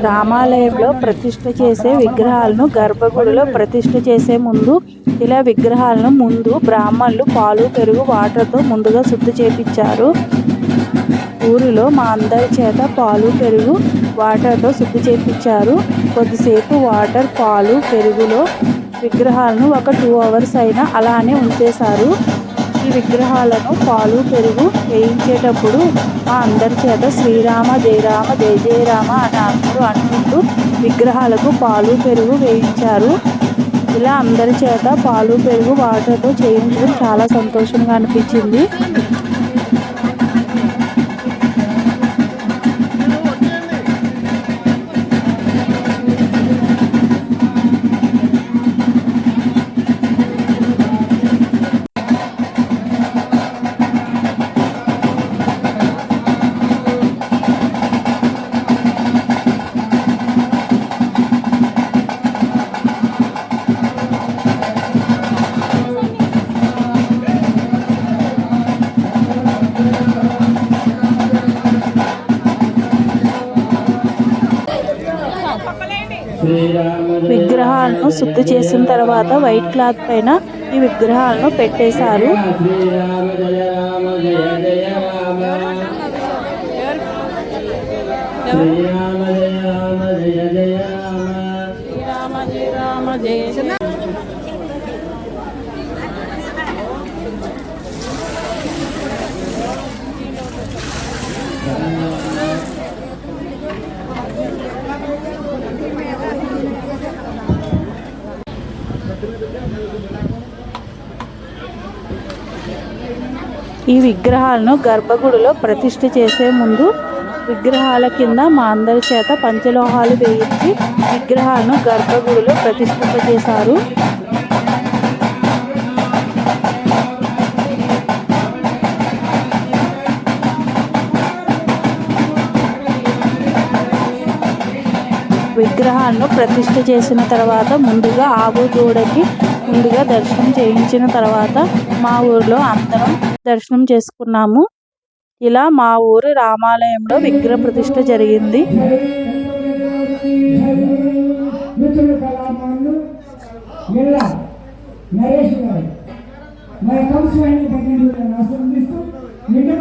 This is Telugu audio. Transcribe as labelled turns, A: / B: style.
A: రామాలయంలో ప్రతిష్ఠ చేసే విగ్రహాలను గర్భగుడిలో ప్రతిష్ఠ చేసే ముందు ఇలా విగ్రహాలను ముందు బ్రాహ్మణులు పాలు పెరుగు వాటర్తో ముందుగా శుద్ధి చేపించారు. ఊరిలో మా అందరి చేత పాలు పెరుగు వాటర్తో శుద్ధి చేపించారు. కొద్దిసేపు వాటర్ పాలు పెరుగులో విగ్రహాలను ఒక 2 hours అయినా అలానే ఉంచేశారు. ఈ విగ్రహాలను పాలు పెరుగు వేయించేటప్పుడు మా అందరి చేత శ్రీరామ జయరామ జయ జయరామ అని అందరూ అనుకుంటూ విగ్రహాలకు పాలు పెరుగు వేయించారు. ఇలా అందరి చేత పాలు పెరుగు వాటర్తో చేయించడం చాలా సంతోషంగా అనిపించింది. విగ్రహాలను శుద్ధి చేసిన తర్వాత వైట్ క్లాత్ పైన ఈ విగ్రహాలను పెట్టేశారు. ఈ విగ్రహాలను గర్భగుడిలో ప్రతిష్ఠ చేసే ముందు విగ్రహాల కింద మా అందరి చేత పంచలోహాలు వేయించి విగ్రహాలను గర్భగుడిలో ప్రతిష్ఠింపజేశారు. విగ్రహాలను ప్రతిష్ఠ చేసిన తర్వాత ముందుగా ఆవు దూడకి ముందుగా దర్శనం చేయించిన తర్వాత మా ఊరిలో అందరం దర్శనం చేసుకున్నాము. ఇలా మా ఊరు రామాలయంలో విగ్రహ ప్రతిష్ఠ జరిగింది.
B: నరేష్ గారు మన కంసువాణి 12 ఆశీర్వదిస్తూ నిండు